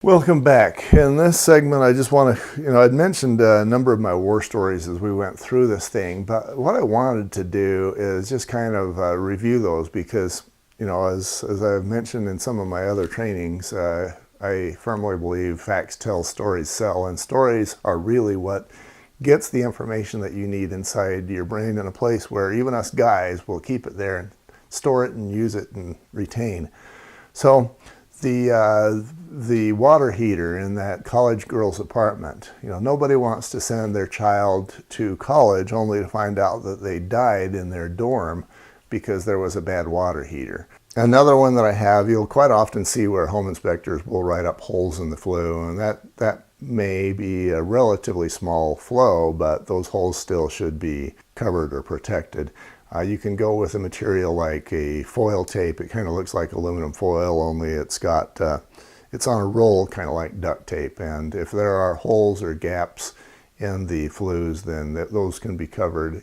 Welcome back. In this segment, I just want to, I'd mentioned a number of my war stories as we went through this thing, but what I wanted to do is just kind of review those because, as I've mentioned in some of my other trainings, I firmly believe facts tell, stories sell, and stories are really what gets the information that you need inside your brain in a place where even us guys will keep it there and store it and use it and retain. So the water heater in that college girl's apartment, nobody wants to send their child to college only to find out that they died in their dorm because there was a bad water heater. Another one that I have, you'll quite often see where home inspectors will write up holes in the flue, and that may be a relatively small flow, but those holes still should be covered or protected. You can go with a material like a foil tape. It kind of looks like aluminum foil, only it's on a roll, kind of like duct tape. And if there are holes or gaps in the flues, then those can be covered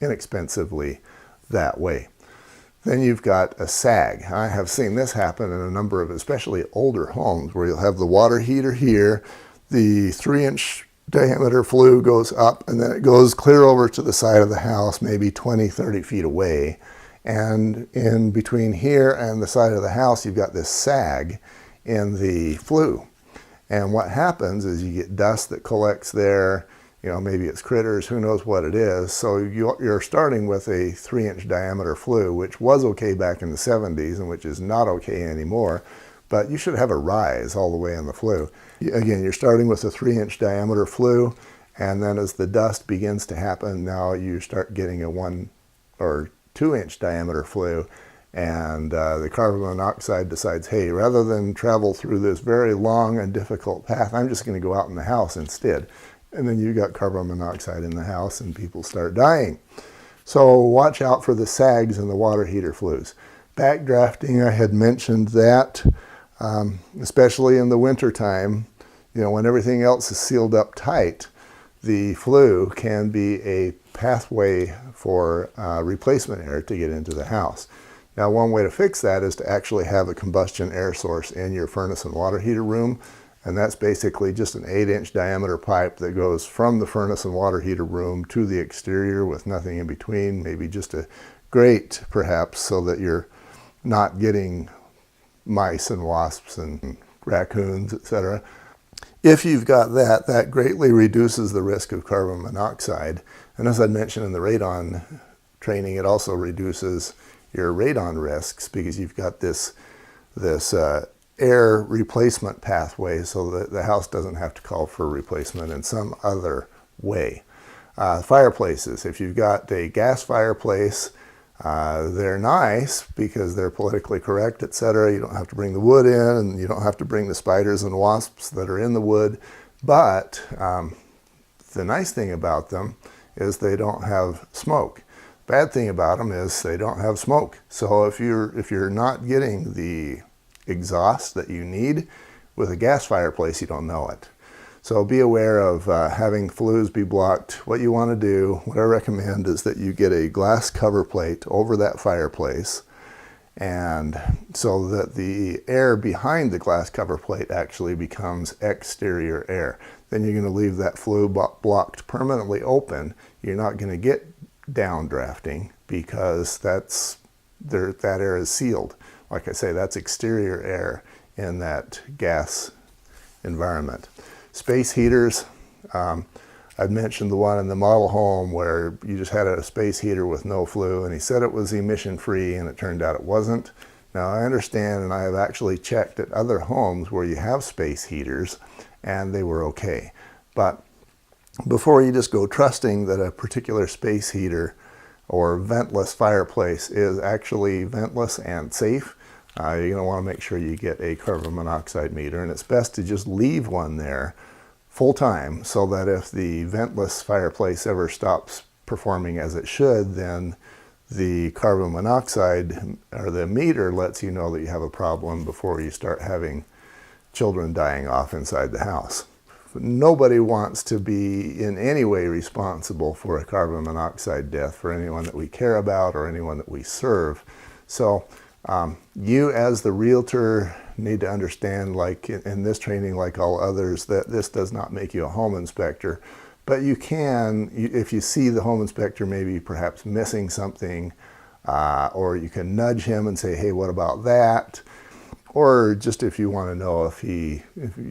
inexpensively that way. Then you've got a sag. I have seen this happen in a number of especially older homes where you'll have the water heater here, the 3-inch diameter flue goes up, and then it goes clear over to the side of the house, maybe 20-30 feet away. And in between here and the side of the house, you've got this sag in the flue. And what happens is you get dust that collects there, maybe it's critters, who knows what it is. So you're starting with a 3-inch diameter flue, which was okay back in the 70s and which is not okay anymore. But you should have a rise all the way in the flue. Again, you're starting with a 3-inch diameter flue, and then as the dust begins to happen, now you start getting a 1 or 2-inch diameter flue, and the carbon monoxide decides, hey, rather than travel through this very long and difficult path, I'm just going to go out in the house instead. And then you got carbon monoxide in the house, and people start dying. So watch out for the sags in the water heater flues. Backdrafting, I had mentioned that. Especially in the winter time, when everything else is sealed up tight, the flue can be a pathway for replacement air to get into the house. Now, one way to fix that is to actually have a combustion air source in your furnace and water heater room, and that's basically just an 8-inch diameter pipe that goes from the furnace and water heater room to the exterior with nothing in between, maybe just a grate perhaps, so that you're not getting mice and wasps and raccoons, etc. If you've got that, that greatly reduces the risk of carbon monoxide. And as I mentioned in the radon training, it also reduces your radon risks because you've got this air replacement pathway so that the house doesn't have to call for replacement in some other way. Fireplaces, if you've got a gas fireplace, they're nice because they're politically correct, etc. You don't have to bring the wood in, and you don't have to bring the spiders and wasps that are in the wood. But the nice thing about them is they don't have smoke. Bad thing about them is they don't have smoke. So if you're not getting the exhaust that you need with a gas fireplace, you don't know it. So be aware of having flues be blocked. What you want to do, what I recommend, is that you get a glass cover plate over that fireplace, and so that the air behind the glass cover plate actually becomes exterior air. Then you're going to leave that flue blocked permanently open. You're not going to get downdrafting because that air is sealed. Like I say, that's exterior air in that gas environment. Space heaters, I'd mentioned the one in the model home where you just had a space heater with no flue, and he said it was emission free, and it turned out it wasn't. Now I understand, and I have actually checked at other homes where you have space heaters, and they were okay. But before you just go trusting that a particular space heater or ventless fireplace is actually ventless and safe, you're going to want to make sure you get a carbon monoxide meter, and it's best to just leave one there full time so that if the ventless fireplace ever stops performing as it should, then the carbon monoxide or the meter lets you know that you have a problem before you start having children dying off inside the house. Nobody wants to be in any way responsible for a carbon monoxide death for anyone that we care about or anyone that we serve. So you as the realtor need to understand, like in this training, like all others, that this does not make you a home inspector. But you can, if you see the home inspector maybe perhaps missing something, or you can nudge him and say, hey, what about that? Or just if you want to know if you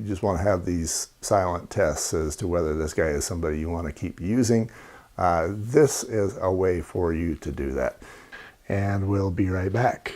just want to have these silent tests as to whether this guy is somebody you want to keep using, this is a way for you to do that. And we'll be right back.